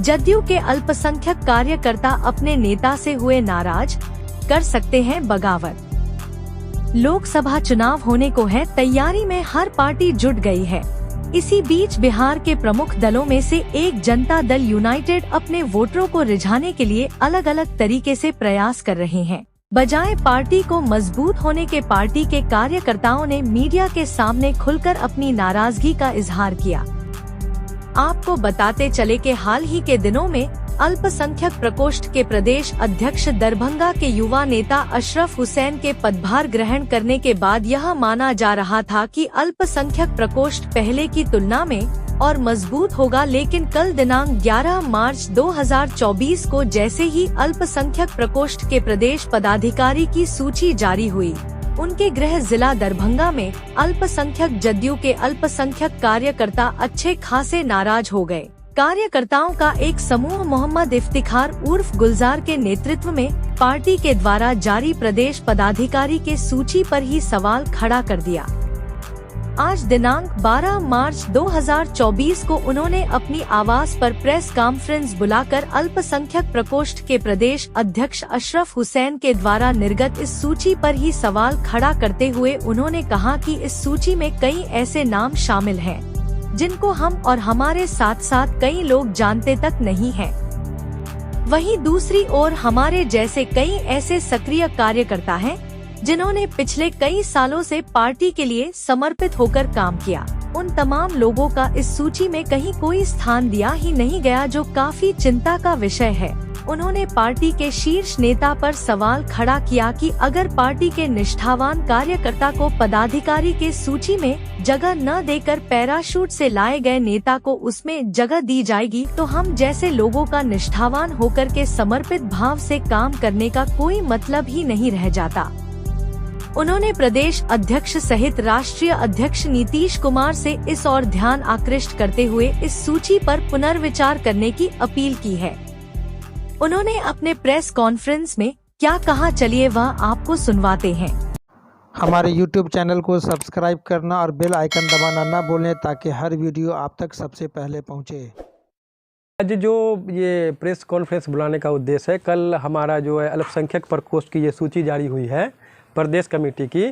जदयू के अल्पसंख्यक कार्यकर्ता अपने नेता से हुए नाराज, कर सकते हैं बगावत। लोकसभा चुनाव होने को है, तैयारी में हर पार्टी जुट गई है। इसी बीच बिहार के प्रमुख दलों में से एक जनता दल यूनाइटेड अपने वोटरों को रिझाने के लिए अलग अलग तरीके से प्रयास कर रहे हैं। बजाय पार्टी को मजबूत होने के, पार्टी के कार्यकर्ताओं ने मीडिया के सामने खुलकर अपनी नाराजगी का इजहार किया। आपको बताते चले कि हाल ही के दिनों में अल्पसंख्यक प्रकोष्ठ के प्रदेश अध्यक्ष दरभंगा के युवा नेता अशरफ हुसैन के पदभार ग्रहण करने के बाद यह माना जा रहा था कि अल्पसंख्यक प्रकोष्ठ पहले की तुलना में और मजबूत होगा, लेकिन कल दिनांक 11 मार्च 2024 को जैसे ही अल्पसंख्यक प्रकोष्ठ के प्रदेश पदाधिकारी की सूची जारी हुई, उनके गृह जिला दरभंगा में अल्पसंख्यक जदयू के अल्पसंख्यक कार्यकर्ता अच्छे खासे नाराज हो गए। कार्यकर्ताओं का एक समूह मोहम्मद इफ्तिखार उर्फ गुलजार के नेतृत्व में पार्टी के द्वारा जारी प्रदेश पदाधिकारी के सूची पर ही सवाल खड़ा कर दिया। आज दिनांक 12 मार्च 2024 को उन्होंने अपनी आवास पर प्रेस कॉन्फ्रेंस बुलाकर अल्पसंख्यक प्रकोष्ठ के प्रदेश अध्यक्ष अशरफ हुसैन के द्वारा निर्गत इस सूची पर ही सवाल खड़ा करते हुए उन्होंने कहा कि इस सूची में कई ऐसे नाम शामिल हैं जिनको हम और हमारे साथ साथ कई लोग जानते तक नहीं हैं। वहीं दूसरी ओर हमारे जैसे कई ऐसे सक्रिय कार्यकर्ता हैं जिन्होंने पिछले कई सालों से पार्टी के लिए समर्पित होकर काम किया। उन तमाम लोगों का इस सूची में कहीं कोई स्थान दिया ही नहीं गया, जो काफी चिंता का विषय है। उन्होंने पार्टी के शीर्ष नेता पर सवाल खड़ा किया कि अगर पार्टी के निष्ठावान कार्यकर्ता को पदाधिकारी के सूची में जगह न देकर पैराशूट से लाए गए नेता को उसमें जगह दी जाएगी, तो हम जैसे लोगों का निष्ठावान होकर के समर्पित भाव से काम करने का कोई मतलब ही नहीं रह जाता। उन्होंने प्रदेश अध्यक्ष सहित राष्ट्रीय अध्यक्ष नीतीश कुमार से इस और ध्यान आकृष्ट करते हुए इस सूची पर पुनर्विचार करने की अपील की है। उन्होंने अपने प्रेस कॉन्फ्रेंस में क्या कहा, चलिए वह आपको सुनवाते हैं। हमारे YouTube चैनल को सब्सक्राइब करना और बेल आइकन दबाना न भूलें ताकि हर वीडियो आप तक सबसे पहले पहुंचे। आज जो ये प्रेस कॉन्फ्रेंस बुलाने का उद्देश्य है, कल हमारा जो है अल्पसंख्यक प्रकोष्ठ की ये सूची जारी हुई है प्रदेश कमेटी की,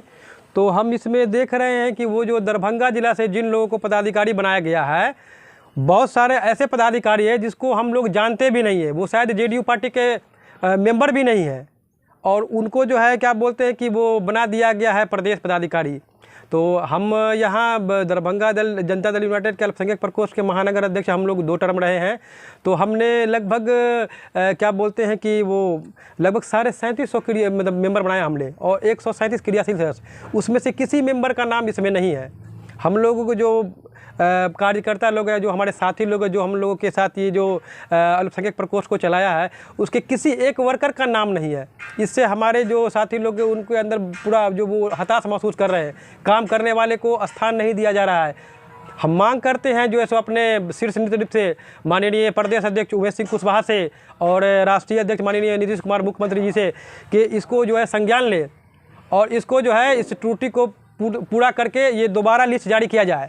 तो हम इसमें देख रहे हैं कि वो जो दरभंगा जिला से जिन लोगों को पदाधिकारी बनाया गया है, बहुत सारे ऐसे पदाधिकारी हैं जिसको हम लोग जानते भी नहीं है। वो शायद जेडीयू पार्टी के मेंबर भी नहीं है और उनको जो है क्या बोलते हैं कि वो बना दिया गया है प्रदेश पदाधिकारी। तो हम यहाँ दरभंगा दल जनता दल यूनाइटेड के अल्पसंख्यक प्रकोष्ठ के महानगर अध्यक्ष हम लोग 2 टर्म रहे हैं, तो हमने लगभग क्या बोलते हैं कि वो लगभग 3750 मतलब मेंबर बनाए हमने और 137 क्रियाशील सदस्य, उसमें से किसी मेंबर का नाम इसमें नहीं है। हम लोगों को जो कार्यकर्ता लोग हैं, जो हमारे साथी लोग हैं, जो हम लोगों के साथ ये जो अल्पसंख्यक प्रकोष्ठ को चलाया है, उसके किसी एक वर्कर का नाम नहीं है। इससे हमारे जो साथी लोग हैं उनके अंदर पूरा जो वो हताश महसूस कर रहे हैं, काम करने वाले को स्थान नहीं दिया जा रहा है। हम मांग करते हैं जो है सो अपने शीर्ष नेतृत्व से, माननीय प्रदेश अध्यक्ष उमेश सिंह कुशवाहा से और राष्ट्रीय अध्यक्ष माननीय नीतीश कुमार मुख्यमंत्री जी से कि इसको जो है संज्ञान ले और इसको जो है इस त्रुटि को पूरा करके ये दोबारा लिस्ट जारी किया जाए।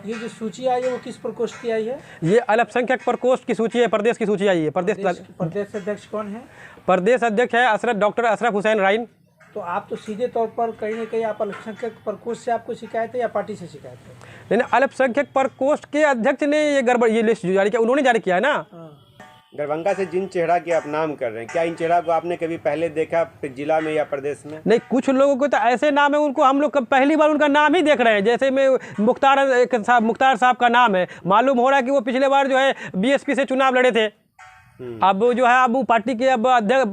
ये जो सूची आई है वो किस प्रकोष्ठ की आई है? ये अल्पसंख्यक प्रकोष्ठ की सूची है, प्रदेश की सूची आई है। प्रदेश अध्यक्ष कौन है? प्रदेश अध्यक्ष है डॉक्टर अशरफ हुसैन राइन। तो आप तो सीधे तौर पर कहीं ना कहीं आप अल्पसंख्यक प्रकोष्ठ से आपको शिकायत है या पार्टी से शिकायत है? नहीं, अल्पसंख्यक प्रकोष्ठ के अध्यक्ष ने ये गड़बड़ ये लिस्ट जारी किया, उन्होंने जारी किया है ना। दरभंगा से जिन चेहरा के आप नाम कर रहे हैं, क्या इन चेहरा को आपने कभी पहले देखा जिला में या प्रदेश में? नहीं, कुछ लोगों को तो ऐसे नाम है उनको हम लोग पहली बार उनका नाम ही देख रहे हैं। जैसे में मुख्तार साहब का नाम है, मालूम हो रहा है कि वो पिछले बार जो है बीएसपी से चुनाव लड़े थे। अब जो है अब वो पार्टी के अब अध्यक्ष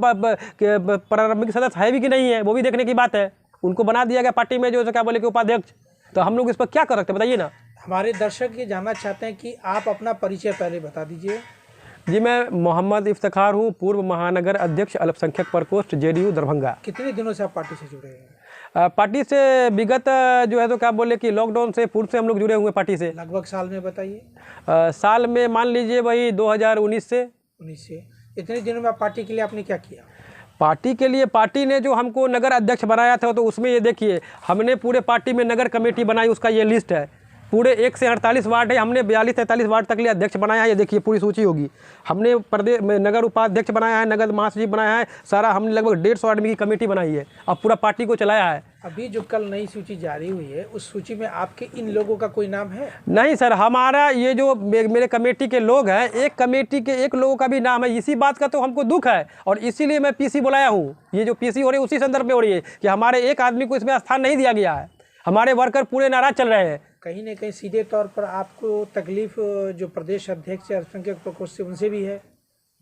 प्रारंभिक सदस्य है भी कि नहीं है, वो भी देखने की बात है। उनको बना दिया गया पार्टी में जो क्या बोले कि उपाध्यक्ष। तो हम लोग इस पर क्या कर सकते हैं, बताइए ना। हमारे दर्शक ये जानना चाहते हैं कि आप अपना परिचय पहले बता दीजिए। जी, मैं मोहम्मद इफ्तिखार हूँ, पूर्व महानगर अध्यक्ष अल्पसंख्यक प्रकोष्ठ जेडीयू दरभंगा। कितने दिनों से आप पार्टी से जुड़े हैं? पार्टी से विगत जो है तो क्या बोले कि लॉकडाउन से पूर्व से हम लोग जुड़े हुए पार्टी से। लगभग साल में बताइए। साल में मान लीजिए वही 2019 से। इतने दिनों में आप पार्टी के लिए आपने क्या किया? पार्टी के लिए पार्टी ने जो हमको नगर अध्यक्ष बनाया था, तो उसमें ये देखिए हमने पूरे पार्टी में नगर कमेटी बनाई, उसका ये लिस्ट है पूरे 1 से 48 वार्ड है, हमने 42-43 वार्ड तक लिए अध्यक्ष बनाया है। ये देखिए पूरी सूची होगी। हमने प्रदेश में नगर उपाध्यक्ष बनाया है, नगर महासचिव बनाया है, सारा हमने लगभग 150 आदमी की कमेटी बनाई है, अब पूरा पार्टी को चलाया है। अभी जो कल नई सूची जारी हुई है उस सूची में आपके इन लोगों का कोई नाम है? नहीं सर, हमारा ये जो मेरे कमेटी के लोग हैं, एक कमेटी के एक लोगों का भी नाम है। इसी बात का तो हमको दुख है और इसीलिए मैं पीसी बुलाया हूँ। ये जो पीसी हो रही है उसी संदर्भ में हो रही है कि हमारे एक आदमी को इसमें स्थान नहीं दिया गया है। हमारे वर्कर पूरे नाराज चल रहे हैं। कहीं न कहीं सीधे तौर पर आपको तकलीफ जो प्रदेश अध्यक्ष अल्पसंख्यक प्रकोष्ठ से उनसे भी है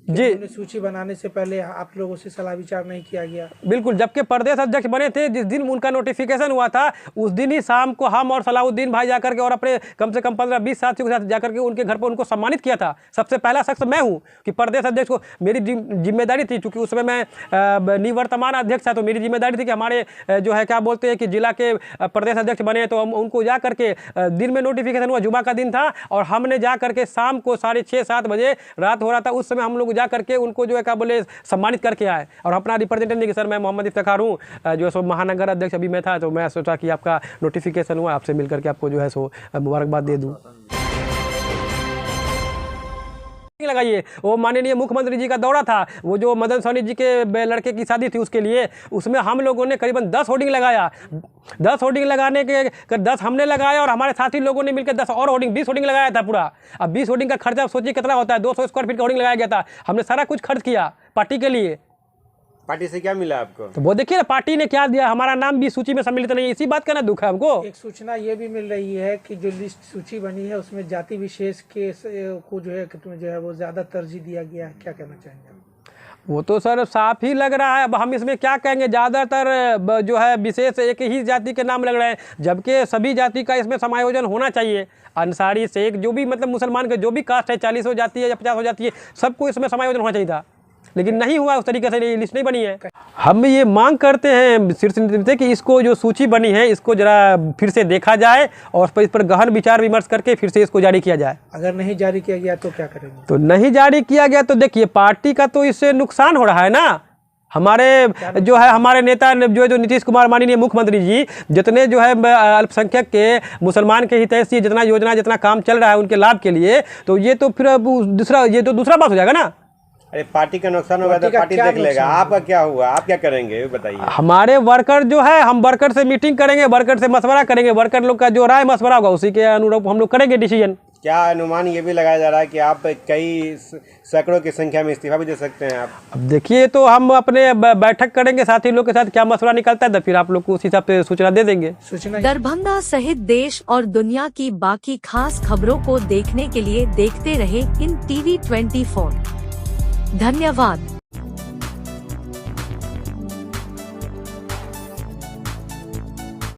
जी। सूची बनाने से पहले आप लोगों से सलाह विचार नहीं किया गया? बिल्कुल, जबकि प्रदेश अध्यक्ष बने थे, जिस दिन उनका नोटिफिकेशन हुआ था उस दिन ही शाम को हम और सलाहुद्दीन भाई जाकर के और अपने कम से कम 15-20 साथियों के साथ जाकर के उनके घर पर उनको सम्मानित किया था। सबसे पहला शख्स मैं हूं कि प्रदेश अध्यक्ष को मेरी जिम्मेदारी थी, चूँकि उस समय मैं निवर्तमान अध्यक्ष था, तो मेरी जिम्मेदारी थी कि हमारे जो है क्या बोलते हैं कि जिला के प्रदेश अध्यक्ष बने, तो हम उनको जा करके दिन में नोटिफिकेशन हुआ, जुमा का दिन था, और हमने जा करके शाम को 6:30-7 बजे रात हो रहा था, उस समय हम लोग जा करके उनको जो है क्या बोले सम्मानित करके आए। और अपना रिप्रेजेंटेटिव कि सर मैं मोहम्मद इफ्तिखार हूँ, जो सो महानगर अध्यक्ष अभी मैं था, तो मैं सोचा कि आपका नोटिफिकेशन हुआ, आपसे मिल करके आपको जो है सो मुबारकबाद दे दूँ। लगाइए, वो माननीय मुख्यमंत्री जी का दौरा था, वो जो मदन सोनी जी के लड़के की शादी थी उसके लिए, उसमें हम लोगों ने करीबन 10 होर्डिंग लगाया। 10 होर्डिंग लगाने के 10 हमने लगाया और हमारे साथी लोगों ने मिलकर 10 और होर्डिंग 20 होर्डिंग लगाया था पूरा। अब 20 होर्डिंग का खर्चा सोचिए कितना होता है, 200 स्क्वायर फीट का होर्डिंग लगाया गया था। हमने सारा कुछ खर्च किया पार्टी के लिए। पार्टी से क्या मिला आपको? तो वो देखिए ना पार्टी ने क्या दिया, हमारा नाम भी सूची में सम्मिलित नहीं है, इसी बात का ना दुख है हमको। एक सूचना ये भी मिल रही है कि जो लिस्ट सूची बनी है उसमें जाति विशेष के को जो है वो ज्यादा तरजीह दिया गया है, क्या कहना चाहेंगे? वो तो सर साफ ही लग रहा है, अब हम इसमें क्या कहेंगे। ज़्यादातर जो है विशेष एक ही जाति के नाम लग रहे हैं, जबकि सभी जाति का इसमें समायोजन होना चाहिए। अंसारी शेख जो भी मतलब मुसलमान के जो भी कास्ट है, 40 हो जाती है या 50 हो जाती है, सबको इसमें समायोजन होना चाहिए था, लेकिन नहीं हुआ। उस तरीके से लिस्ट नहीं बनी है। हम ये मांग करते हैं शीर्ष नेतृत्व से कि इसको जो सूची बनी है इसको जरा फिर से देखा जाए और इस पर गहन विचार विमर्श करके फिर से इसको जारी किया जाए। अगर नहीं जारी किया गया तो क्या करेंगे? तो नहीं जारी किया गया तो देखिए पार्टी का तो इससे नुकसान हो रहा है ना। हमारे जो है हमारे नेता जो नीतीश कुमार माननीय मुख्यमंत्री जी जितने जो है अल्पसंख्यक के मुसलमान के हित से जितना योजना जितना काम चल रहा है उनके लाभ के लिए, तो ये तो फिर दूसरा बात हो जाएगा ना। अरे पार्टी का नुकसान होगा तो पार्टी देख लेगा। आपका क्या हुआ, आप क्या करेंगे बताइए? हमारे वर्कर जो है, हम वर्कर से मीटिंग करेंगे, वर्कर से मशवरा करेंगे, वर्कर लोग का जो राय मशवरा होगा उसी के अनुरूप हम लोग करेंगे डिसीजन। क्या अनुमान ये भी लगाया जा रहा है कि आप कई सैकड़ों की संख्या में इस्तीफा भी दे सकते हैं आप? अब देखिए, तो हम अपने बैठक करेंगे साथी लोग के साथ, क्या मशवरा निकलता है तो फिर आप लोग को उस हिसाब से सूचना दे देंगे। दरभंगा सहित देश और दुनिया की बाकी खास खबरों को देखने के लिए देखते रहे इन TV 24। धन्यवाद।